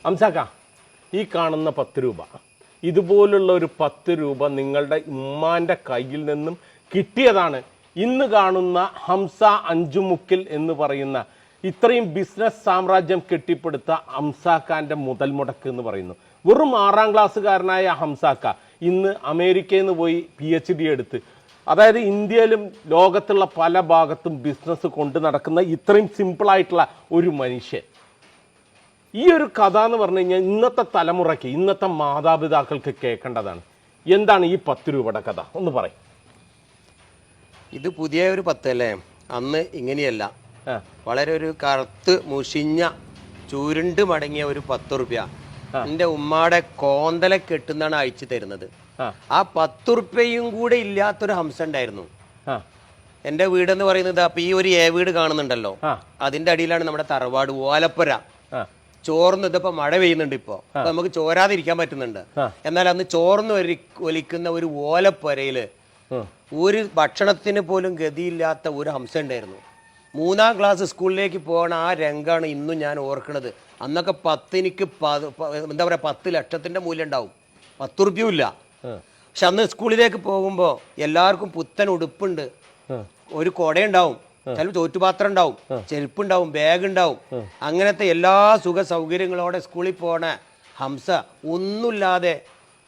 അംസാക്ക, ഈ കാണുന്ന 10 രൂപ, ഇതുപോലുള്ള ഒരു 10 രൂപ നിങ്ങളുടെ ഉമ്മാൻ്റെ കയ്യിൽ നിന്നും കിട്ടിയതാണ്. ഇന്ന് കാണുന്ന ഹംസ അഞ്ചുമുക്കിൽ എന്ന് പറയുന്ന ഇത്രയും ബിസിനസ് സാമ്രാജ്യം കെട്ടിപ്പടുത്ത ഹംസാക്കാൻ്റെ മുതൽ മുടക്ക് എന്ന് പറയുന്നു. വെറും 6ാം ക്ലാസ്സുകാരനായ ഹംസാക്ക ഇന്ന് അമേരിക്കയിൽ നിന്ന് പോയി PhD എടുത്ത്, അതായത് ഇന്ത്യയിലും ലോകത്തുള്ള പല ഭാഗത്തും ബിസിനസ് കൊണ്ട് നടക്കുന്ന ഇത്രയും സിമ്പിളായിട്ടുള്ള ഒരു മനുഷ്യൻ. ഈ ഒരു കഥ എന്ന് പറഞ്ഞു കഴിഞ്ഞാൽ ഇന്നത്തെ തലമുറയ്ക്ക്, ഇന്നത്തെ മാതാപിതാക്കൾക്ക് കേൾക്കേണ്ടതാണ്. എന്താണ് ഈ 10 രൂപയുടെ കഥ ഒന്ന് പറയും. ഇത് പുതിയ ഒരു 10 അല്ലേ? അന്ന് ഇങ്ങനെയല്ല, വളരെ ഒരു കറുത്ത് മുഷിഞ്ഞ ചുരുണ്ട് മടങ്ങിയ ഒരു 10 റുപ്യ എൻ്റെ ഉമ്മാടെ കോന്തല കെട്ടുന്നാണ് അയച്ചു തരുന്നത്. ആ 10 റുപ്യയും കൂടെ ഇല്ലാത്തൊരു ഹംസ ഉണ്ടായിരുന്നു. എൻ്റെ വീടെന്ന് പറയുന്നത് അപ്പൊ ഈ ഒരു വീട് കാണുന്നുണ്ടല്ലോ, അതിന്റെ അടിയിലാണ് നമ്മുടെ തറവാട് ഓലപ്പുര. ചോർന്ന് ഇതിപ്പോ മഴ പെയ്യുന്നുണ്ട്, ഇപ്പൊ നമുക്ക് ചോരാതിരിക്കാൻ പറ്റുന്നുണ്ട്. എന്നാൽ അന്ന് ചോർന്ന് ഒലിക്കുന്ന ഒരു ഓലപ്പുരയില് ഒരു ഭക്ഷണത്തിന് പോലും ഗതിയില്ലാത്ത ഒരു ഹംസ ഉണ്ടായിരുന്നു. 3ാം ക്ലാസ് സ്കൂളിലേക്ക് പോകണ ആ രംഗമാണ് ഇന്നും ഞാൻ ഓർക്കണത്. അന്നൊക്കെ 10 എന്താ പറയാ 10 ലക്ഷത്തിന്റെ മൂല്യം ഉണ്ടാവും, 10 റുപ്യയും ഇല്ല. പക്ഷെ അന്ന് സ്കൂളിലേക്ക് പോകുമ്പോൾ എല്ലാവർക്കും പുത്തൻ ഉടുപ്പുണ്ട്, ഒരു കുടയുണ്ടാവും, ചില ചോറ്റുപാത്രം ഉണ്ടാവും, ചെരുപ്പുണ്ടാവും, ബാഗ് ഉണ്ടാവും. അങ്ങനത്തെ എല്ലാ സുഖ സൗകര്യങ്ങളോടെ സ്കൂളിൽ പോണ ഹംസ ഒന്നുമില്ലാതെ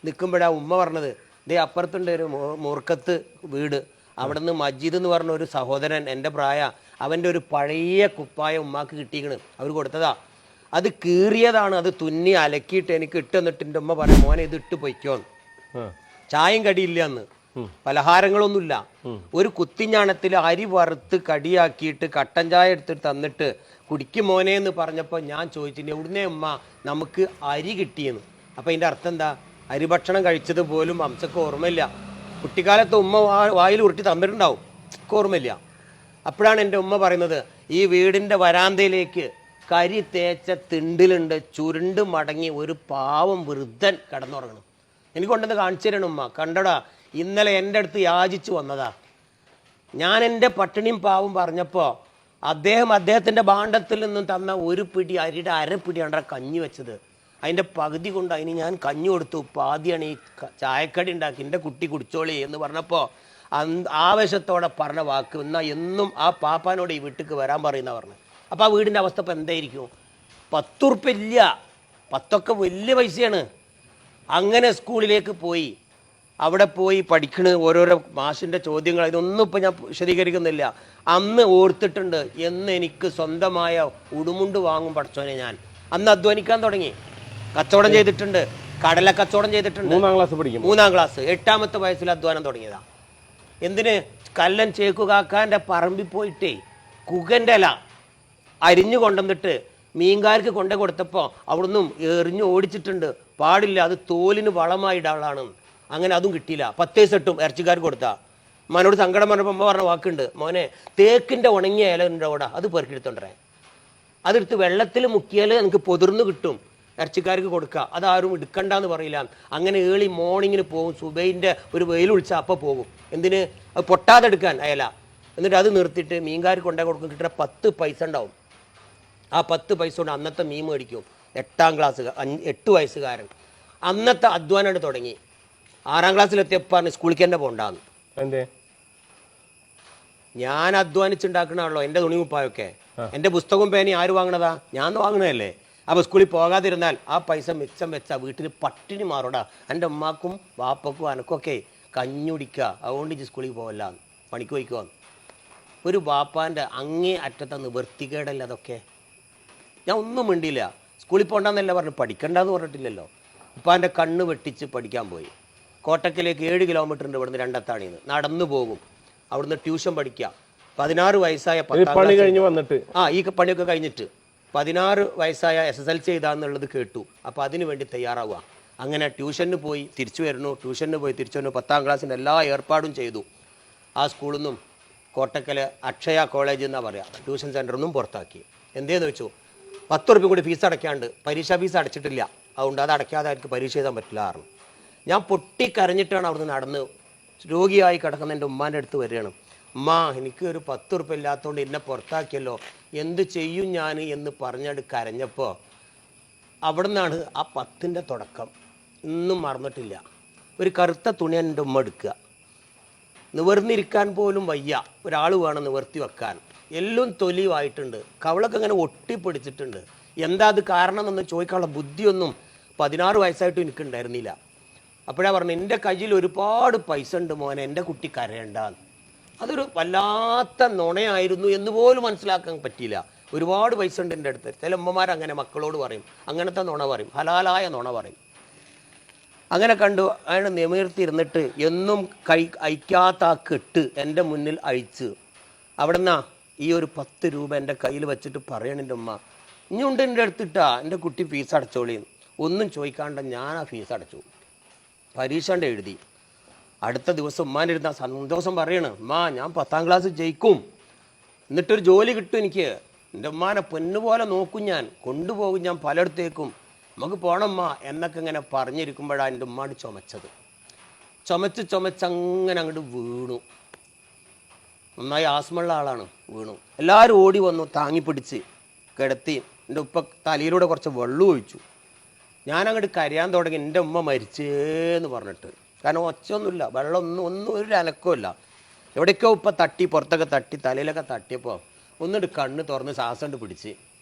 നിൽക്കുമ്പോഴാണ് ഉമ്മ പറഞ്ഞത്, ദേ അപ്പുറത്തുണ്ട് ഒരു മൂർക്കത്ത് വീട്, അവിടെ നിന്ന് മജീദ് എന്ന് പറഞ്ഞ ഒരു സഹോദരൻ, എൻ്റെ പ്രായ, അവൻ്റെ ഒരു പഴയ കുപ്പായ ഉമ്മാക്ക് കിട്ടിയിക്കണ്, അവർ കൊടുത്തതാ. അത് കീറിയതാണ്, അത് തുന്നി അലക്കിയിട്ട് എനിക്ക് ഇട്ടെന്നിട്ട് എൻ്റെ ഉമ്മ പറയാം, മോനെ ഇത് ഇട്ട് പൊയ്ക്കോന്ന്. ചായയും കടിയില്ല അന്ന്, പലഹാരങ്ങളൊന്നുമില്ല. ഒരു കുത്തിഞ്ഞാണത്തിൽ അരി വറുത്ത് കടിയാക്കിയിട്ട് കട്ടൻ ചായ എടുത്തിട്ട് തന്നിട്ട് കുടിക്കും മോനെ എന്ന് പറഞ്ഞപ്പോൾ ഞാൻ ചോദിച്ചിട്ട് എവിടുന്നേ ഉമ്മ നമുക്ക് അരി കിട്ടിയെന്ന്. അപ്പം അതിൻ്റെ അർത്ഥം എന്താ? അരി ഭക്ഷണം കഴിച്ചത് പോലും ഹംസക്ക് ഓർമ്മയില്ല. കുട്ടിക്കാലത്ത് ഉമ്മ വായിൽ ഉരുട്ടി തന്നിട്ടുണ്ടാവും, ഓർമ്മയില്ല. അപ്പോഴാണ് എൻ്റെ ഉമ്മ പറയുന്നത്, ഈ വീടിൻ്റെ വരാന്തയിലേക്ക് കരി തേച്ച തിണ്ടിലുണ്ട് ചുരുണ്ട് മടങ്ങി ഒരു പാവം വൃദ്ധൻ കിടന്നുറങ്ങണം. എനിക്ക് കൊണ്ടത് കാണിച്ചു തരണം ഉമ്മ, കണ്ടടാ ഇന്നലെ എൻ്റെ അടുത്ത് യാചിച്ചു വന്നതാ. ഞാൻ എൻ്റെ പട്ടിണിയും പാവം പറഞ്ഞപ്പോൾ അദ്ദേഹത്തിൻ്റെ ഭാണ്ഡത്തിൽ നിന്നും തന്ന ഒരു പിടി അരിയുടെ അരപ്പിടിയാണ് കഞ്ഞി വെച്ചത്. അതിൻ്റെ പകുതി കൊണ്ട് അതിന് ഞാൻ കഞ്ഞി കൊടുത്തു, പാതിയാണ് ഈ ചായക്കടി ഉണ്ടാക്കി, എൻ്റെ കുട്ടി കുടിച്ചോളി എന്ന് പറഞ്ഞപ്പോൾ ആവേശത്തോടെ പറഞ്ഞ വാക്ക്, എന്നാൽ എന്നും ആ പാപ്പാനോട് ഈ വീട്ടിലേക്ക് വരാൻ പറയുന്ന പറഞ്ഞു. അപ്പോൾ ആ വീടിൻ്റെ അവസ്ഥ ഇപ്പം എന്തായിരിക്കും? 10 ഉറുപ്പ്യ ഇല്ല, 10 വലിയ പൈസയാണ്. അങ്ങനെ സ്കൂളിലേക്ക് പോയി, അവിടെ പോയി പഠിക്കണ ഓരോരോ മാഷിൻ്റെ ചോദ്യങ്ങൾ, ഇതൊന്നും ഇപ്പം ഞാൻ വിശദീകരിക്കുന്നില്ല. അന്ന് ഓർത്തിട്ടുണ്ട് എന്ന് എനിക്ക് സ്വന്തമായ ഉടുമുണ്ട് വാങ്ങും പഠിച്ചോനെ. ഞാൻ അന്ന് അധ്വാനിക്കാൻ തുടങ്ങി, കച്ചവടം ചെയ്തിട്ടുണ്ട്, കടല കച്ചവടം ചെയ്തിട്ടുണ്ട്. 3ാം ക്ലാസ് പഠിക്കും, 3ാം ക്ലാസ് 8ാമത്തെ വയസ്സിൽ അധ്വാനം തുടങ്ങിയതാ. എന്തിന്? കല്ലൻ ചേക്കുകാക്കാൻ്റെ പറമ്പിൽ പോയിട്ടേ കുകൻ്റെ ഇല അരിഞ്ഞു കൊണ്ടുവന്നിട്ട് മീൻകാർക്ക് കൊണ്ടു കൊടുത്തപ്പോൾ അവിടുന്ന് എറിഞ്ഞു ഓടിച്ചിട്ടുണ്ട്, പാടില്ല, അത് തോലിന് വളമായിടാളാണ്. അങ്ങനെ അതും കിട്ടിയില്ല. 10 പൈസ ഇട്ടും ഇറച്ചിക്കാർക്ക് കൊടുത്താ. മനോട് സങ്കടം പറഞ്ഞപ്പോൾ അമ്മ പറഞ്ഞ വാക്കുണ്ട്, മോനെ തേക്കിൻ്റെ ഉണങ്ങിയ ഇല ഉണ്ട് അവിടെ, അത് പെറുക്കിയെടുത്തോണ്ടേ, അതെടുത്ത് വെള്ളത്തിൽ മുക്കിയാൽ എനിക്ക് പൊതിർന്ന് കിട്ടും, ഇറച്ചിക്കാർക്ക് കൊടുക്കുക, അതാരും എടുക്കണ്ടെന്ന് പറയില്ല. അങ്ങനെ ഏളി മോർണിങ്ങിന് പോകും, സുബൈൻ്റെ ഒരു വെയിൽ വിളിച്ചാൽ അപ്പം പോകും. എന്തിന്? അത് പൊട്ടാതെ എടുക്കാൻ അയല. എന്നിട്ട് അത് നിർത്തിയിട്ട് മീൻകാർക്ക് കൊണ്ടേ കൊടുക്കും, കിട്ടുന്ന 10 പൈസ ഉണ്ടാവും. ആ 10 പൈസ കൊണ്ട് അന്നത്തെ മീൻ മേടിക്കും. 8ാം ക്ലാസ് 8 വയസ്സുകാരൻ അന്നത്തെ അധ്വാനം തുടങ്ങി. 6ാം ക്ലാസ്സിലെത്തിയപ്പോൾ സ്കൂളിലേക്ക് തന്നെ പോകണ്ടാന്ന്. എന്തേ? ഞാൻ അധ്വാനിച്ചുണ്ടാക്കണാണല്ലോ എൻ്റെ തുണി കുപ്പായൊക്കെ, എൻ്റെ പുസ്തകവും പേനയും ആര് വാങ്ങണതാ? ഞാൻ വാങ്ങണതല്ലേ. അപ്പോൾ സ്കൂളിൽ പോകാതിരുന്നാൽ ആ പൈസ മിച്ചം വെച്ചാൽ വീട്ടിൽ പട്ടിണി മാറൂടാ. എൻ്റെ ഉമ്മാക്കും വാപ്പക്കും അനക്കൊക്കെ കഞ്ഞുടിക്കുക, അതുകൊണ്ട് ഈ സ്കൂളിൽ പോകല്ല, പണിക്ക് പോയിക്കുവാന്ന്. ഒരു വാപ്പാൻ്റെ അങ്ങേ അറ്റത്തെ നിവൃത്തികേടല്ല അതൊക്കെ. ഞാൻ ഒന്നും മിണ്ടിയില്ല. സ്കൂളിൽ പോകണ്ടെന്നല്ല പറഞ്ഞു, പഠിക്കണ്ടെന്ന് പറഞ്ഞിട്ടില്ലല്ലോ. ഇപ്പം എൻ്റെ കണ്ണ് വെട്ടിച്ച് പഠിക്കാൻ പോയി. കോട്ടക്കലേക്ക് 7 കിലോമീറ്ററിൻ്റെ ഇവിടുന്ന് രണ്ടത്താണിന്ന് നടന്നു പോകും, അവിടുന്ന് ട്യൂഷൻ പഠിക്കുക. 16 വയസ്സായ 10ാം പണി കഴിഞ്ഞ് വന്നിട്ട് ഈ പണിയൊക്കെ കഴിഞ്ഞിട്ട് 16 വയസ്സായ SSLC ചെയ്താന്നുള്ളത് കേട്ടു. അപ്പോൾ അതിനു വേണ്ടി തയ്യാറാവുക. അങ്ങനെ ട്യൂഷന് പോയി തിരിച്ചു വരുന്നു, ട്യൂഷന് പോയി തിരിച്ചു വരുന്നു. 10ാം ക്ലാസ്സിൻ്റെ എല്ലാ ഏർപ്പാടും ചെയ്തു. ആ സ്കൂളിൽ നിന്നും കോട്ടക്കൽ അക്ഷയ കോളേജ് എന്നാണ് പറയുക, ട്യൂഷൻ സെൻ്ററിൽ പുറത്താക്കി. എന്തേന്ന് വെച്ചു? 10 റുപ്യ കൂടി ഫീസ് അടയ്ക്കാണ്ട്, പരീക്ഷാ ഫീസ് അടച്ചിട്ടില്ല, അതുകൊണ്ട് അത് അടയ്ക്കാതെ അവർക്ക് പരീക്ഷ എഴുതാൻ പറ്റില്ല പറഞ്ഞു. ഞാൻ പൊട്ടിക്കരഞ്ഞിട്ടാണ് അവിടുന്ന് നടന്ന് രോഗിയായി കിടക്കുന്ന എൻ്റെ ഉമ്മാൻ്റെ അടുത്ത് വരികയാണ്. ഉമ്മ, എനിക്ക് ഒരു 10 റുപ്യ ഇല്ലാത്തതുകൊണ്ട് എന്നെ പുറത്താക്കിയല്ലോ, എന്ത് ചെയ്യും ഞാൻ എന്ന് പറഞ്ഞിട്ട് കരഞ്ഞപ്പോൾ അവിടെ നിന്നാണ് ആ 10ൻ്റെ തുടക്കം. ഇന്നും മറന്നിട്ടില്ല. ഒരു കറുത്ത തുണി എൻ്റെ ഉമ്മ എടുക്കുക. നിവർന്നിരിക്കാൻ പോലും വയ്യ, ഒരാൾ വേണം നിവർത്തി വെക്കാൻ. എല്ലാം തൊലിയുമായിട്ടുണ്ട്, കവളൊക്കെ ഇങ്ങനെ ഒട്ടിപ്പിടിച്ചിട്ടുണ്ട്. എന്താ അത് കാരണം എന്നൊന്ന് ചോദിക്കാനുള്ള ബുദ്ധിയൊന്നും 16 വയസ്സായിട്ടും എനിക്കുണ്ടായിരുന്നില്ല. അപ്പോഴാണ് പറഞ്ഞു, എൻ്റെ കയ്യിൽ ഒരുപാട് പൈസ ഉണ്ട് മോനെ, എൻ്റെ കുട്ടി കരയണ്ടാന്ന്. അതൊരു വല്ലാത്ത നുണയായിരുന്നു എന്ന് പോലും മനസ്സിലാക്കാൻ പറ്റിയില്ല. ഒരുപാട് പൈസ ഉണ്ട് എൻ്റെ അടുത്ത്. ചില അമ്മമാരങ്ങനെ മക്കളോട് പറയും, അങ്ങനത്തെ നുണ പറയും, ഹലാലായ നുണ പറയും. അങ്ങനെ കണ്ടു. അയാൾ നിമിർത്തിരുന്നിട്ട് എന്നും അയക്കാത്ത ആ കെട്ട് എൻ്റെ മുന്നിൽ അഴിച്ച് അവിടെ നിന്നാ ഈ ഒരു 10 രൂപ എൻ്റെ കയ്യിൽ വെച്ചിട്ട് പറയണം, എൻ്റെ ഉമ്മ ഇനിയുണ്ട് എൻ്റെ അടുത്തിട്ടാ, എൻ്റെ കുട്ടി ഫീസ് അടച്ചോളിന്ന്. ഒന്നും ചോദിക്കാണ്ട് ഞാൻ ആ ഫീസ് അടച്ചു. പരീക്ഷ എഴുതി. അടുത്ത ദിവസം ഉമ്മാനിരുന്ന സന്തോഷം പറയണം, ഉമ്മ ഞാൻ 10ാം ക്ലാസ് ജയിക്കും, എന്നിട്ടൊരു ജോലി കിട്ടും എനിക്ക്, എൻ്റെ ഉമ്മാനെ പൊന്നുപോലെ നോക്കും, ഞാൻ കൊണ്ടുപോകും, ഞാൻ പലയിടത്തേക്കും, നമുക്ക് പോണമ്മ എന്നൊക്കെ ഇങ്ങനെ പറഞ്ഞിരിക്കുമ്പോഴാണ് എൻ്റെ ഉമ്മാട് ചുമച്ചങ്ങനെ അങ്ങോട്ട് വീണു. നന്നായി ആസ്മയുള്ള ആളാണ്. വീണു. എല്ലാവരും ഓടി വന്നു, താങ്ങി പിടിച്ച് കിടത്തി. എൻ്റെ ഉപ്പ തലയിലൂടെ കുറച്ച് വെള്ളം ഒഴിച്ചു. ഞാനങ്ങോട്ട് കരയാൻ തുടങ്ങി, എൻ്റെ ഉമ്മ മരിച്ചേന്ന് പറഞ്ഞിട്ട്. കാരണം ഒച്ചയൊന്നുമില്ല, ഒന്നും ഒരു അനക്കമില്ല. എവിടേക്കോ ഉപ്പ തട്ടി, പുറത്തൊക്കെ തട്ടി, തലയിലൊക്കെ തട്ടിയപ്പോൾ ഒന്നിട്ട് കണ്ണ് തുറന്ന് ശ്വാസം കൊണ്ട് പിടിച്ച്,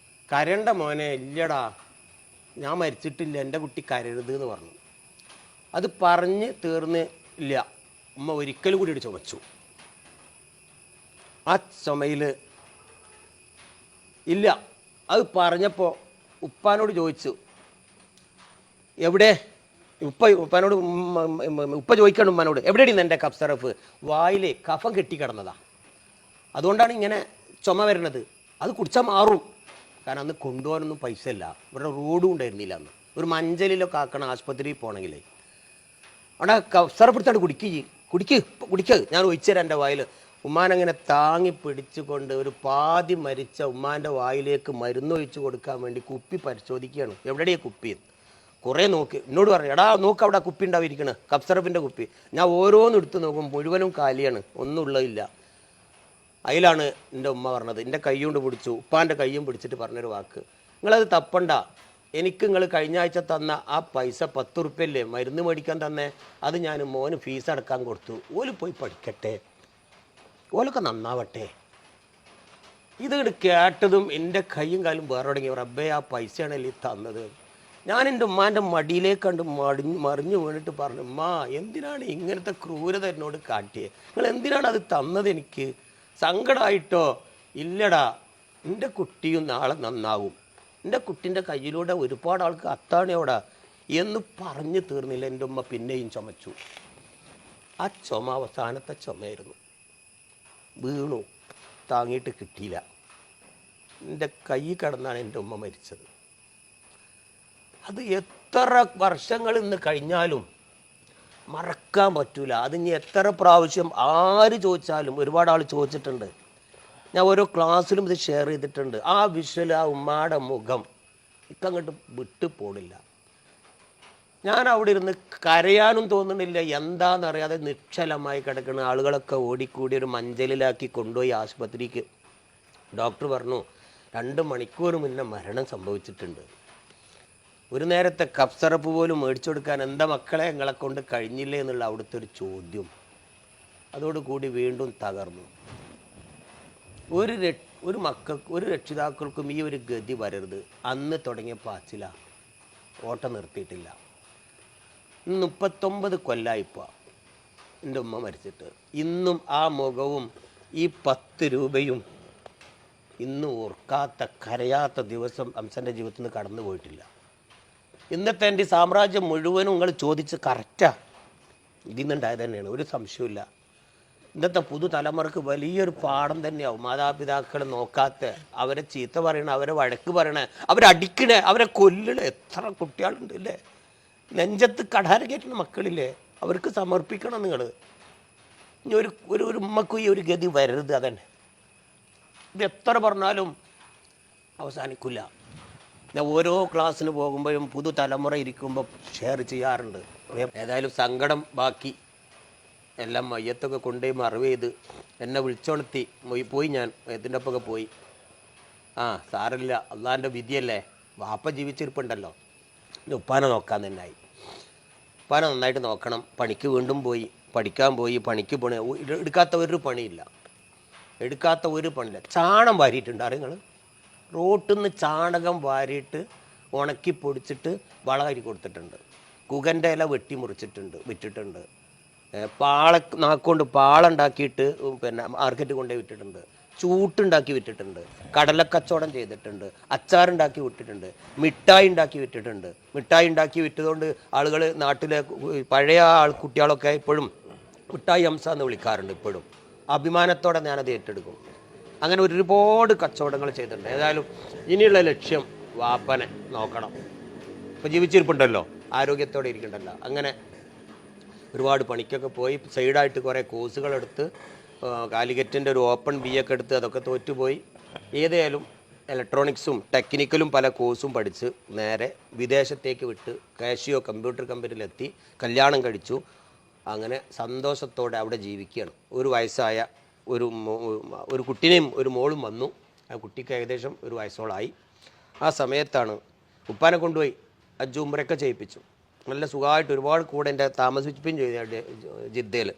കരണ്ട മോനെ, ഇല്ലടാ ഞാൻ മരിച്ചിട്ടില്ല, എൻ്റെ കുട്ടി കരരുത് എന്ന് പറഞ്ഞു. അത് പറഞ്ഞ് തീർന്ന് ഇല്ല. ഉമ്മ ഒരിക്കലും കൂടി ചുമച്ചു. ആ ചുമയിൽ ഇല്ല. അത് പറഞ്ഞപ്പോൾ ഉപ്പാനോട് ചോദിച്ചു, എവിടെ ഉപ്പാനോട് ഉപ്പ ചോദിക്കണം ഉമ്മാനോട്, എവിടെയാണ് എൻ്റെ കഫ് സിറപ്പ്? വായിൽ കഫം കെട്ടിക്കിടന്നതാ, അതുകൊണ്ടാണ് ഇങ്ങനെ ചുമ വരുന്നത്. അത് കുടിച്ചാൽ മാറും. കാരണം അന്ന് കൊണ്ടുപോകാനൊന്നും പൈസ ഇല്ല, ഇവിടെ റോഡും ഉണ്ടായിരുന്നില്ല അന്ന്. ഒരു മഞ്ചലിലൊക്കെ ആക്കണം ആശുപത്രിയിൽ പോകണമെങ്കിൽ. അവിടെ കഫ് സിറപ്പ് എടുത്താണ്ട് കുടിക്ക് ഞാൻ ഒഴിച്ചു തരാം എൻ്റെ വായിൽ. ഉമ്മാനങ്ങനെ താങ്ങി പിടിച്ചുകൊണ്ട് ഒരു പാതി മരിച്ച ഉമ്മാൻ്റെ വായിലേക്ക് മരുന്ന് ഒഴിച്ച് കൊടുക്കാൻ വേണ്ടി കുപ്പി പരിശോധിക്കുകയാണ്. എവിടെയാണ് കുപ്പി? കുറേ നോക്കി എന്നോട് പറഞ്ഞു, എടാ നോക്ക് അവിടെ കുപ്പി ഉണ്ടാവിരിക്കണേ, കഫ് സിറപ്പിൻ്റെ കുപ്പി. ഞാൻ ഓരോന്നും എടുത്ത് നോക്കും, മുഴുവനും കാലിയാണ്, ഒന്നും ഉള്ളതില്ല. അതിലാണ് എൻ്റെ ഉമ്മ പറഞ്ഞത്, എൻ്റെ കൈ കൊണ്ട് പിടിച്ചു, ഉപ്പാൻ്റെ കൈയും പിടിച്ചിട്ട് പറഞ്ഞൊരു വാക്ക്, നിങ്ങളത് തപ്പണ്ട, എനിക്ക് നിങ്ങൾ കഴിഞ്ഞ ആഴ്ച തന്ന ആ പൈസ 10 ഉറുപ്പ്യല്ലേ മരുന്ന് മേടിക്കാൻ തന്നെ, അത് ഞാൻ മോന് ഫീസ് അടക്കാൻ കൊടുത്തു, ഓല് പോയി പഠിക്കട്ടെ, ഓലൊക്കെ നന്നാവട്ടെ. ഇത് കേട്ടതും എൻ്റെ കൈയും കാലും വേറെ തുടങ്ങി. റബ്ബേ, ആ പൈസയാണല്ലേ തന്നത്. ഞാൻ എൻ്റെ ഉമ്മാൻ്റെ മടിയിലേക്ക് കണ്ട് മറിഞ്ഞു വീണിട്ട് പറഞ്ഞു, ഉമ്മ എന്തിനാണ് ഇങ്ങനത്തെ ക്രൂരത എന്നോട് കാട്ടിയത്? നിങ്ങൾ എന്തിനാണ് അത് തന്നത്? എനിക്ക് സങ്കടമായിട്ടോ? ഇല്ലടാ, എൻ്റെ കുട്ടിയും നാളെ നന്നാവും, എൻ്റെ കുട്ടീൻ്റെ കയ്യിലൂടെ ഒരുപാട് ആൾക്ക് അത്താണിയോടാ എന്ന് പറഞ്ഞു തീർന്നില്ല. എൻ്റെ ഉമ്മ പിന്നെയും ചുമച്ചു. ആ ചുമ അവസാനത്തെ ചുമയായിരുന്നു. വീണു, താങ്ങിയിട്ട് കിട്ടിയില്ല. എൻ്റെ കൈ കിടന്നാണ് എൻ്റെ ഉമ്മ മരിച്ചത്. അത് എത്ര വർഷങ്ങൾ ഇന്ന് കഴിഞ്ഞാലും മറക്കാൻ പറ്റൂല. അത് ഇനി എത്ര പ്രാവശ്യം ആര് ചോദിച്ചാലും, ഒരുപാട് ആൾ ചോദിച്ചിട്ടുണ്ട്, ഞാൻ ഓരോ ക്ലാസ്സിലും ഇത് ഷെയർ ചെയ്തിട്ടുണ്ട്. ആ വിഷ്വൽ, ആ ഉമ്മാടെ മുഖം ഇക്കങ്ങോട്ട് വിട്ടു പോണില്ല. ഞാൻ അവിടെ ഇരുന്ന് കരയാനും തോന്നുന്നില്ല, എന്താണെന്നറിയാതെ നിശ്ചലമായി കിടക്കുന്ന ആളുകളൊക്കെ ഓടിക്കൂടി ഒരു മഞ്ചലിലാക്കി കൊണ്ടുപോയി ആശുപത്രിക്ക്. ഡോക്ടർ പറഞ്ഞു 2 മണിക്കൂർ മുന്നേ മരണം സംഭവിച്ചിട്ടുണ്ട്. ഒരു നേരത്തെ കഫ് സിറപ്പ് പോലും മേടിച്ചു കൊടുക്കാൻ എന്താ മക്കളെ നിങ്ങളെ കൊണ്ട് കഴിഞ്ഞില്ലേ എന്നുള്ള അവിടുത്തെ ഒരു ചോദ്യം അതോടുകൂടി വീണ്ടും തകർന്നു. ഒരു മക്കൾക്ക്, ഒരു രക്ഷിതാക്കൾക്കും ഈ ഒരു ഗതി വരരുത്. അന്ന് തുടങ്ങിയ പാച്ചില ഓട്ടം നിർത്തിയിട്ടില്ല. 39 കൊല്ലായിപ്പോൾ എൻ്റെ ഉമ്മ മരിച്ചിട്ട്. ഇന്നും ആ മുഖവും ഈ 10 രൂപയും ഇന്നും ഓർക്കാത്ത, കരയാത്ത ദിവസം അംസൻ്റെ ജീവിതത്തിൽ നിന്ന് കടന്നു പോയിട്ടില്ല. ഇന്നത്തെ എൻ്റെ സാമ്രാജ്യം മുഴുവനും നിങ്ങൾ ചോദിച്ച് കറക്റ്റാ ഇതിൽ നിന്നുണ്ടായത് തന്നെയാണ്, ഒരു സംശയമില്ല. ഇന്നത്തെ പുതുതലമുറക്ക് വലിയൊരു പാഠം തന്നെയാവും. മാതാപിതാക്കളെ നോക്കാത്ത, അവരെ ചീത്ത പറയണ, അവരെ വഴക്ക് പറയണ, അവരടിക്കണേ, അവരെ കൊല്ലണ എത്ര കുട്ടികളുണ്ട് ഇല്ലേ? നെഞ്ചത്ത് കടാര കയറ്റുന്ന മക്കളില്ലേ? അവർക്ക് സമർപ്പിക്കണം നിങ്ങൾ. ഇനി ഒരു ഉമ്മക്കും ഈ ഒരു ഗതി വരരുത്. അതന്നെ, ഇത് എത്ര പറഞ്ഞാലും അവസാനിക്കില്ല. ഞാൻ ഓരോ ക്ലാസ്സിന് പോകുമ്പോഴും പുതുതലമുറ ഇരിക്കുമ്പോൾ ഷെയർ ചെയ്യാറുണ്ട്. ഏതായാലും സങ്കടം ബാക്കി. എല്ലാം മയ്യത്തൊക്കെ കൊണ്ടുപോയി മറവ് ചെയ്ത് എന്നെ വിളിച്ചോണത്തി പോയി. ഞാൻ മയ്യത്തിൻ്റെ ഒപ്പൊക്കെ പോയി. സാരമില്ല, അള്ളാൻ്റെ വിധിയല്ലേ. വാപ്പ ജീവിച്ചിരിപ്പുണ്ടല്ലോ. ഉപ്പാനെ നോക്കാൻ തന്നെ ആയി. ഉപ്പാനെ നന്നായിട്ട് നോക്കണം. പണിക്ക് വീണ്ടും പോയി, പഠിക്കാൻ പോയി, പണിക്ക് പണി എടുക്കാത്ത ഒരു പണിയില്ല, എടുക്കാത്ത ഒരു പണിയില്ല. ചാണം വാരിയിട്ടുണ്ട് അറിയങ്ങൾ, റോട്ടിൽ നിന്ന് ചാണകം വാരിയിട്ട് ഉണക്കി പൊടിച്ചിട്ട് വളകരി കൊടുത്തിട്ടുണ്ട്. കുകൻ്റെ ഇല വെട്ടി മുറിച്ചിട്ടുണ്ട്, വിറ്റിട്ടുണ്ട്. നാക്കൊണ്ട് പാളുണ്ടാക്കിയിട്ട് പിന്നെ മാർക്കറ്റ് കൊണ്ടുപോയി വിറ്റിട്ടുണ്ട്. ചൂട്ടുണ്ടാക്കി വിറ്റിട്ടുണ്ട്. കടലക്കച്ചവടം ചെയ്തിട്ടുണ്ട്. അച്ചാറുണ്ടാക്കി വിറ്റിട്ടുണ്ട്. മിഠായി ഉണ്ടാക്കി വിറ്റിട്ടുണ്ട്. മിഠായി ഉണ്ടാക്കി വിറ്റതുകൊണ്ട് ആളുകൾ, നാട്ടിലെ പഴയ കുട്ടികളൊക്കെ ഇപ്പോഴും മിഠായി ഹംസ എന്ന് വിളിക്കാറുണ്ട്. ഇപ്പോഴും അഭിമാനത്തോടെ ഞാനത് ഏറ്റെടുക്കും. അങ്ങനെ ഒരുപാട് കച്ചവടങ്ങൾ ചെയ്തിട്ടുണ്ട്. ഏതായാലും ഇനിയുള്ള ലക്ഷ്യം വാപ്പനെ നോക്കണം. ഇപ്പോൾ ജീവിച്ചിരിപ്പുണ്ടല്ലോ, ആരോഗ്യത്തോടെ ഇരിക്കണ്ടല്ലോ. അങ്ങനെ ഒരുപാട് പണിക്കൊക്കെ പോയി സൈഡായിട്ട് കുറേ കോഴ്സുകളെടുത്ത്, കാലിക്കറ്റിൻ്റെ ഒരു ഓപ്പൺ ബി ഒക്കെ എടുത്ത് അതൊക്കെ തോറ്റുപോയി. ഏതായാലും ഇലക്ട്രോണിക്സും ടെക്നിക്കലും പല കോഴ്സും പഠിച്ച് നേരെ വിദേശത്തേക്ക് വിട്ട് കാഷിയോ കമ്പ്യൂട്ടർ കമ്പനിയിലെത്തി, കല്യാണം കഴിച്ചു. അങ്ങനെ സന്തോഷത്തോടെ അവിടെ ജീവിക്കുകയാണ്. ഒരു വയസ്സായ ഒരു കുട്ടീനെയും ഒരു മോളും വന്നു. ആ കുട്ടിക്ക് ഏകദേശം ഒരു വയസ്സോളായി. ആ സമയത്താണ് ഉപ്പാനെ കൊണ്ടുപോയി ഹജ്ജ് ഉംറയൊക്കെ ചെയ്യിപ്പിച്ചു. നല്ല സുഖമായിട്ട് ഒരുപാട് കൂടെ എൻ്റെ താമസിപ്പിക്കുകയും ചെയ്ത ജിദ്ദയിൽ.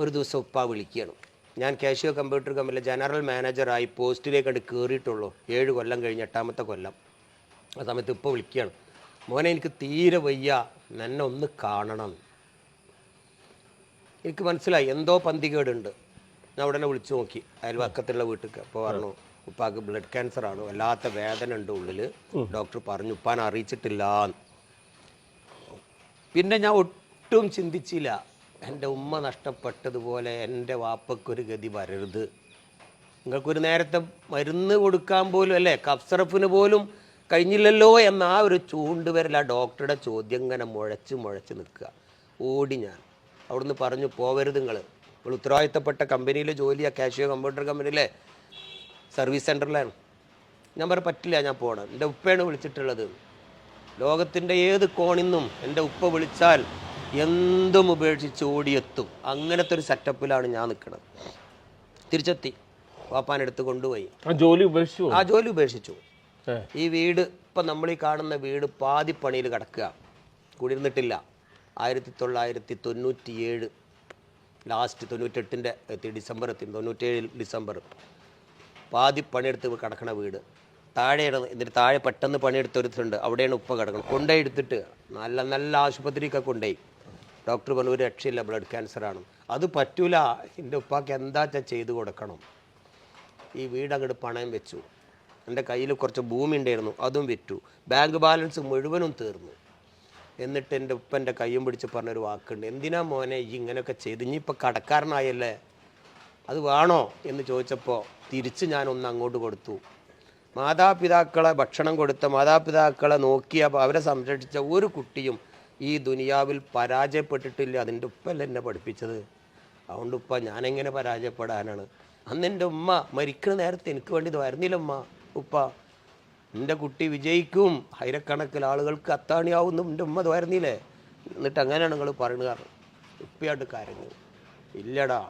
ഒരു ദിവസം ഉപ്പ വിളിക്കുകയാണ്. ഞാൻ കാഷിയോ കമ്പ്യൂട്ടർ കമ്പനിയിലെ ജനറൽ മാനേജറായി പോസ്റ്റിലേക്ക് കണ്ട് കയറിയിട്ടുള്ളൂ. 7 കൊല്ലം കഴിഞ്ഞ് 8ാമത്തെ കൊല്ലം. ആ സമയത്ത് ഉപ്പ വിളിക്കുകയാണ്, മോനെ എനിക്ക് തീരെ വയ്യ, എന്നെ ഒന്ന് കാണണം. എനിക്ക് മനസ്സിലായി എന്തോ പന്തികേടുണ്ട്. ഞാൻ ഉടനെ വിളിച്ചു നോക്കി അയൽവക്കത്തുള്ള വീട്ടിൽ. അപ്പോൾ പറഞ്ഞു ഉപ്പാക്ക് ബ്ലഡ് ക്യാൻസറാണ്, വല്ലാത്ത വേദന ഉണ്ട് ഉള്ളിൽ, ഡോക്ടർ പറഞ്ഞു, ഉപ്പാനെ അറിയിച്ചിട്ടില്ല. പിന്നെ ഞാൻ ഒട്ടും ചിന്തിച്ചില്ല, എൻ്റെ ഉമ്മ നഷ്ടപ്പെട്ടതുപോലെ എൻ്റെ വാപ്പക്കൊരു ഗതി വരരുത്. നിങ്ങൾക്കൊരു നേരത്തെ മരുന്ന് കൊടുക്കാൻ പോലും അല്ലേ, കഫ്സറഫിന് പോലും കഴിഞ്ഞില്ലല്ലോ എന്ന ആ ഒരു ചൂണ്ടുവരൽ ആ ഡോക്ടറുടെ ചോദ്യം ഇങ്ങനെ മുഴച്ച് നിൽക്കുക. ഓടി ഞാൻ അവിടുന്ന് പറഞ്ഞു, പോവരുത് നിങ്ങൾ ഉത്തരവാദിത്തപ്പെട്ട കമ്പനിയിൽ ജോലിയാണ്, കാഷിയോ കമ്പ്യൂട്ടർ കമ്പനിയിലെ സർവീസ് സെൻറ്ററിലാണ്. ഞാൻ പറഞ്ഞു പറ്റില്ല, ഞാൻ പോകണം. എൻ്റെ ഉപ്പയാണ് വിളിച്ചിട്ടുള്ളത്. ലോകത്തിൻ്റെ ഏത് കോണിന്നും എൻ്റെ ഉപ്പ വിളിച്ചാൽ എന്തും ഉപേക്ഷിച്ച് ഓടിയെത്തും. അങ്ങനത്തെ ഒരു സെറ്റപ്പിലാണ് ഞാൻ നിൽക്കുന്നത്. തിരിച്ചെത്തി, വാപ്പാനെടുത്ത് കൊണ്ടുപോയി. ആ ജോലി ഉപേക്ഷിച്ചു. ഈ വീട് ഇപ്പം നമ്മൾ ഈ കാണുന്ന വീട് പാതിപ്പണിയിൽ കിടക്കുക, കൂടിയിരുന്നിട്ടില്ല. 1997 ലാസ്റ്റ് 98 ഡിസംബർ എത്തി, 97 ഡിസംബർ പാതി പണിയെടുത്ത് കിടക്കണ വീട്. താഴെയാണ്. എന്നിട്ട് താഴെ പെട്ടെന്ന് പണിയെടുത്തൊരുത്തുണ്ട്, അവിടെയാണ് ഉപ്പ കിടക്കണം. കൊണ്ടുപോയി എടുത്തിട്ട് നല്ല ആശുപത്രിയൊക്കെ കൊണ്ടുപോയി. ഡോക്ടർ പറഞ്ഞു ഒരു രക്ഷയില്ല, ബ്ലഡ് ക്യാൻസറാണ്. അത് പറ്റൂല, എൻ്റെ ഉപ്പാക്ക് എന്താച്ചാൽ ചെയ്ത് കൊടുക്കണം. ഈ വീട് അങ്ങോട്ട് പണയം വെച്ചു. എൻ്റെ കയ്യിൽ കുറച്ച് ഭൂമി ഉണ്ടായിരുന്നു, അതും വിറ്റു. ബാങ്ക് ബാലൻസ് മുഴുവനും തീർന്നു. എന്നിട്ട് എൻ്റെ ഉപ്പൻ്റെ കയ്യും പിടിച്ച് പറഞ്ഞൊരു വാക്കുണ്ട്, എന്തിനാ മോനെ ഈ ഇങ്ങനെയൊക്കെ ചെയ്ത്, ഇനിയിപ്പോൾ കടക്കാരനായല്ലേ, അത് വേണോ എന്ന് ചോദിച്ചപ്പോൾ തിരിച്ച് ഞാനൊന്ന് അങ്ങോട്ട് കൊടുത്തു. മാതാപിതാക്കളെ ഭക്ഷണം കൊടുത്ത, മാതാപിതാക്കളെ നോക്കിയ, അവരെ സംരക്ഷിച്ച ഒരു കുട്ടിയും ഈ ദുനിയാവിൽ പരാജയപ്പെട്ടിട്ടില്ല. അതിൻ്റെ ഉപ്പല്ല എന്നെ പഠിപ്പിച്ചത്. അതുകൊണ്ട് ഉപ്പ ഞാനെങ്ങനെ പരാജയപ്പെടാനാണ്? അന്ന് എൻ്റെ ഉമ്മ മരിക്കുന്ന നേരത്തെ എനിക്ക് വേണ്ടി ഇത് വരുന്നില്ല ഉമ്മ, ഉപ്പ എൻ്റെ കുട്ടി വിജയിക്കും, ആയിരക്കണക്കിന് ആളുകൾക്ക് അത്താണിയാവുന്നു, എൻ്റെ ഉമ്മ ഇത് വരുന്നില്ലേ? എന്നിട്ട് അങ്ങനെയാണ് നിങ്ങൾ പറയുന്നത്. ഉപ്പയായിട്ട് കരഞ്ഞു. ഇല്ലടാ,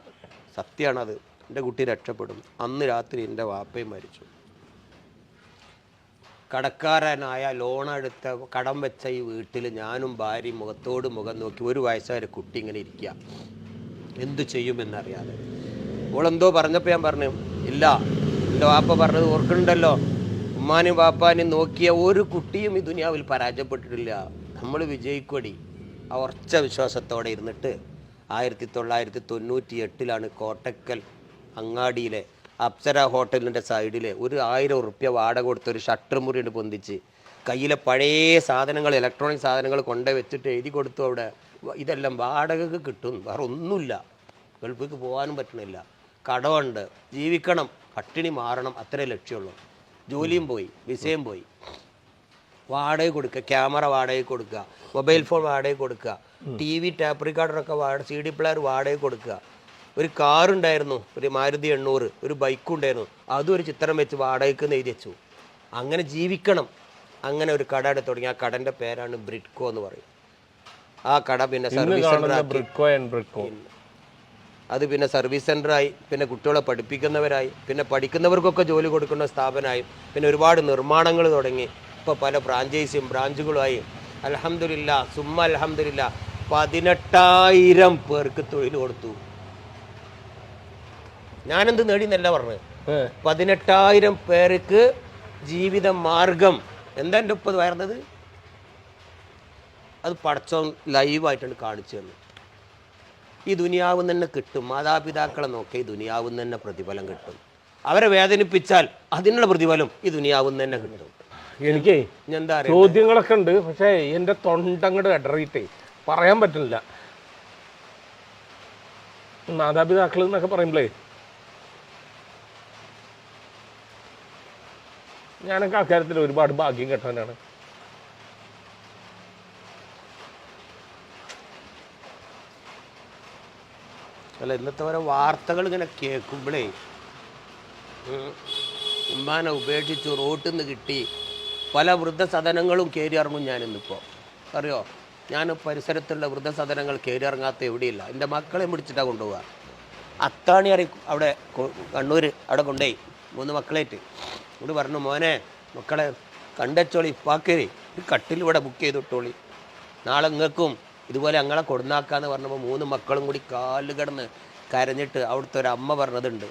സത്യമാണത്, എൻ്റെ കുട്ടി രക്ഷപ്പെടും. അന്ന് രാത്രി എൻ്റെ വാപ്പയും മരിച്ചു. കടക്കാരനായ ലോണെടുത്ത കടം വെച്ച ഈ വീട്ടിൽ ഞാനും ഭാര്യയും മുഖത്തോട് മുഖം നോക്കി, ഒരു വയസ്സായ കുട്ടി ഇങ്ങനെ ഇരിക്കുക, എന്തു ചെയ്യുമെന്നറിയാതെ. ഓളെന്തോ പറഞ്ഞപ്പോൾ ഞാൻ പറഞ്ഞു, ഇല്ല, എൻ്റെ വാപ്പ പറഞ്ഞത് ഓർക്കുന്നുണ്ടല്ലോ, ഉമ്മാനും വാപ്പാനും നോക്കിയ ഒരു കുട്ടിയും ഈ ദുനിയാവിൽ പരാജയപ്പെട്ടിട്ടില്ല, നമ്മൾ വിജയിക്കൊടി. ആ ഉറച്ച വിശ്വാസത്തോടെ ഇരുന്നിട്ട് 1998 കോട്ടക്കൽ അങ്ങാടിയിലെ അപ്സര ഹോട്ടലിൻ്റെ സൈഡിൽ ഒരു 1000 ഉറുപ്യ വാടക കൊടുത്തൊരു ഷട്ടർ മുറിയിട്ട് പൊന്തിച്ച് കയ്യിലെ പഴയ സാധനങ്ങൾ, ഇലക്ട്രോണിക് സാധനങ്ങൾ കൊണ്ടു വെച്ചിട്ട് എഴുതി കൊടുത്തു, അവിടെ ഇതെല്ലാം വാടകക്ക് കിട്ടും, വേറെ ഒന്നുമില്ല, ഗൾഫിലേക്ക് പോകാനും പറ്റണില്ല, കടമുണ്ട്, ജീവിക്കണം, പട്ടിണി മാറണം, അത്രേ ലക്ഷ്യമുള്ളൂ. ജോലിയും പോയി, വിസയും പോയി. വാടക കൊടുക്കുക, ക്യാമറ വാടക കൊടുക്കുക, മൊബൈൽ ഫോൺ വാടക കൊടുക്കുക, TV ടാപ്പ് റിക്കാർഡറൊക്കെ CD പ്ലെയർ വാടക കൊടുക്കുക. ഒരു കാറുണ്ടായിരുന്നു, ഒരു മാരുതി 800, ഒരു ബൈക്കും ഉണ്ടായിരുന്നു, അതും ഒരു ചിത്രം വെച്ച് വാടകയ്ക്ക് എഴുതി വെച്ചു. അങ്ങനെ ജീവിക്കണം. അങ്ങനെ ഒരു കട എടുത്ത് തുടങ്ങി. ആ കടൻ്റെ പേരാണ് ബ്രിഡ്കോ എന്ന് പറയും. ആ കട പിന്നെ സർവീസ് സെൻ്റർ, അത് പിന്നെ സർവീസ് സെൻ്ററായി, പിന്നെ കുട്ടികളെ പഠിപ്പിക്കുന്നവരായി, പിന്നെ പഠിക്കുന്നവർക്കൊക്കെ ജോലി കൊടുക്കുന്ന സ്ഥാപനമായി, പിന്നെ ഒരുപാട് നിർമ്മാണങ്ങൾ തുടങ്ങി. ഇപ്പോൾ പല ഫ്രാഞ്ചൈസിയും ബ്രാഞ്ചുകളുമായി അൽഹംദുലില്ലാ സുമ്മ അൽഹംദുലില്ലാ 18,000 പേർക്ക് തൊഴിൽ കൊടുത്തു. ഞാനെന്ത് നേടിയെന്നല്ല പറഞ്ഞത്, 18,000 പേർക്ക് ജീവിത മാർഗം. എന്താ എൻ്റെ ഉപ്പത് വരുന്നത്? അത് പടച്ചോൻ ലൈവായിട്ടാണ് കാണിച്ചു തന്നു. ഈ ദുനിയാവിൽ തന്നെ കിട്ടും. മാതാപിതാക്കളെ നോക്കി ഈ ദുനിയാവിൽ തന്നെ പ്രതിഫലം കിട്ടും. അവരെ വേദനിപ്പിച്ചാൽ അതിനുള്ള പ്രതിഫലം ഈ ദുനിയാവിൽ തന്നെ കിട്ടും. എനിക്ക് എന്താ ചോദ്യങ്ങളൊക്കെ ഉണ്ട്, പക്ഷേ എൻ്റെ തൊണ്ടങ്ങട് ഇടറിയിട്ടേ പറയാൻ പറ്റില്ല. മാതാപിതാക്കൾ എന്നൊക്കെ പറയുമ്പോഴേ ഞാനൊക്കെ അക്കാര്യത്തിൽ ഒരുപാട് ഭാഗ്യം കെട്ടവനാണ്. അല്ല, ഇന്നത്തെ ഓരോ വാർത്തകൾ ഇങ്ങനെ കേൾക്കുമ്പോഴേ ഉമ്മാനെ ഉപേക്ഷിച്ചു റോട്ടിൽ നിന്ന് കിട്ടി പല വൃദ്ധസദനങ്ങളും കയറി ഇറങ്ങും. ഞാനിന്നിപ്പോൾ അറിയോ, ഞാൻ പരിസരത്തുള്ള വൃദ്ധസദനങ്ങൾ കയറി ഇറങ്ങാത്ത എവിടെയില്ല. എൻ്റെ മക്കളെ പിടിച്ചിട്ടാണ് കൊണ്ടുപോവുക. അത്താണി അവിടെ കണ്ണൂർ അവിടെ കൊണ്ടുപോയി 3 മക്കളായിട്ട് ഇവിടെ പറഞ്ഞു, മോനെ മക്കളെ കണ്ടച്ചോളി ഇപ്പാക്കേരി ഒരു കട്ടിൽ ഇവിടെ ബുക്ക് ചെയ്തിട്ടോളി, നാളെ നിങ്ങൾക്കും ഇതുപോലെ ഞങ്ങളെ കൊടുന്നാക്കാന്ന് പറഞ്ഞപ്പോൾ 3 മക്കളും കൂടി കാല് കിടന്ന് കരഞ്ഞിട്ട് അവിടുത്തെ ഒരു അമ്മ പറഞ്ഞതുണ്ട്,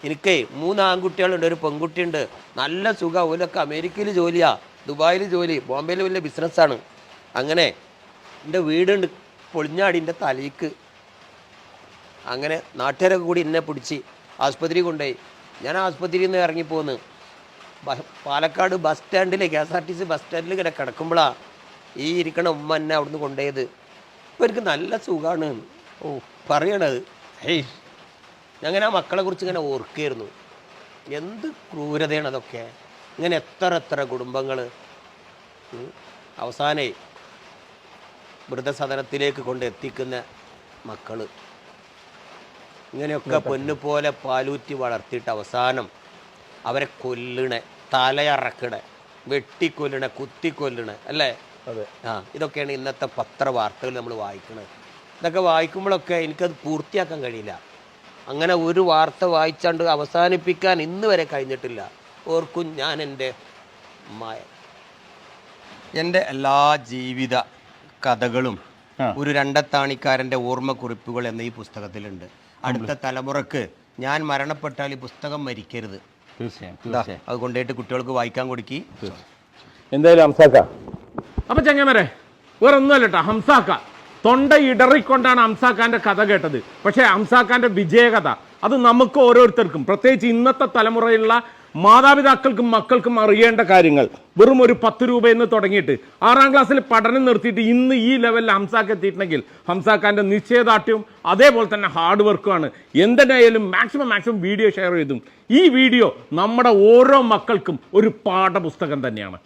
എനിക്കേ 3 ആൺകുട്ടികളുണ്ട്, ഒരു പെൺകുട്ടിയുണ്ട്, നല്ല സുഖം, ഓലൊക്കെ അമേരിക്കയിൽ ജോലിയാ, ദുബായിൽ ജോലി, ബോംബെയിൽ വലിയ ബിസിനസ്സാണ്. അങ്ങനെ എൻ്റെ വീടുണ്ട് പൊളിഞ്ഞാടി എൻ്റെ തലയ്ക്ക്. അങ്ങനെ നാട്ടുകാരൊക്കെ കൂടി എന്നെ പിടിച്ച് ആസ്പത്രി കൊണ്ടുപോയി. ഞാൻ ആസ്പത്രിയിൽ നിന്ന് ഇറങ്ങിപ്പോന്ന് പാലക്കാട് ബസ് സ്റ്റാൻഡിൽ KSRTC ബസ് സ്റ്റാൻഡിൽ ഇങ്ങനെ കിടക്കുമ്പോഴാണ് ഈ ഇരിക്കണ ഉമ്മ എന്നെ അവിടുന്ന് കൊണ്ടുപോയത്. ഇപ്പോൾ എനിക്ക് നല്ല സുഖമാണ്. ഓ പറയണത് ഹേയ്, അങ്ങനെ ആ മക്കളെ കുറിച്ച് ഇങ്ങനെ ഓർക്കുകയായിരുന്നു. എന്ത് ക്രൂരതയാണ് അതൊക്കെ. ഇങ്ങനെ എത്ര കുടുംബങ്ങൾ അവസാനേ വൃദ്ധസദനത്തിലേക്ക് കൊണ്ട് എത്തിക്കുന്ന മക്കൾ. ഇങ്ങനെയൊക്കെ പൊന്നുപോലെ പാലൂറ്റി വളർത്തിയിട്ട് അവസാനം അവരെ കൊല്ലണേ, തലയറക്കണേ, വെട്ടിക്കൊല്ലണേ, കുത്തിക്കൊല്ലണേ അല്ലേ? അതെ. ഇതൊക്കെയാണ് ഇന്നത്തെ പത്രവാർത്തകൾ നമ്മൾ വായിക്കുന്നത്. ഇതൊക്കെ വായിക്കുമ്പോഴൊക്കെ എനിക്കത് പൂർത്തിയാക്കാൻ കഴിയില്ല. അങ്ങനെ ഒരു വാർത്ത വായിച്ചാണ്ട് അവസാനിപ്പിക്കാൻ ഇന്ന് വരെ കഴിഞ്ഞിട്ടില്ല. ഓർക്കും ഞാൻ എൻ്റെ എല്ലാ ജീവിത കഥകളും ഒരു രണ്ടത്താണിക്കാരൻ്റെ ഓർമ്മക്കുറിപ്പുകൾ എന്ന ഈ പുസ്തകത്തിലുണ്ട്. അടുത്ത തലമുറക്ക് ഞാൻ മരണപ്പെട്ടാൽ ഈ പുസ്തകം മരിക്കരുത്. അത് കൊണ്ടുപോയിട്ട് കുട്ടികൾക്ക് വായിക്കാൻ കൊടുക്കി. എന്തായാലും ഹംസാക്ക, അപ്പൊ ചങ്ങമരെ വേറെ ഒന്നുമല്ല കേട്ടോ. ഹംസാക്ക തൊണ്ട ഇടറിക്കൊണ്ടാണ് ഹംസാക്കാന്റെ കഥ കേട്ടത്. പക്ഷേ ഹംസാക്കാന്റെ വിജയകഥ അത് നമുക്ക് ഓരോരുത്തർക്കും, പ്രത്യേകിച്ച് ഇന്നത്തെ തലമുറയിലുള്ള മാതാപിതാക്കൾക്കും മക്കൾക്കും അറിയേണ്ട കാര്യങ്ങൾ. വെറും ഒരു 10 രൂപയെന്ന് തുടങ്ങിയിട്ട് 6ാം ക്ലാസ്സിൽ പഠനം നിർത്തിയിട്ട് ഇന്ന് ഈ ലെവലിൽ ഹംസാക്ക് എത്തിയിട്ടുണ്ടെങ്കിൽ ഹംസാക്കാന്റെ നിശ്ചയദാർഢ്യവും അതേപോലെ തന്നെ ഹാർഡ് വർക്കുമാണ്. എന്തിനായാലും മാക്സിമം വീഡിയോ ഷെയർ ചെയ്തും ഈ വീഡിയോ നമ്മുടെ ഓരോ മക്കൾക്കും ഒരു പാഠപുസ്തകം തന്നെയാണ്.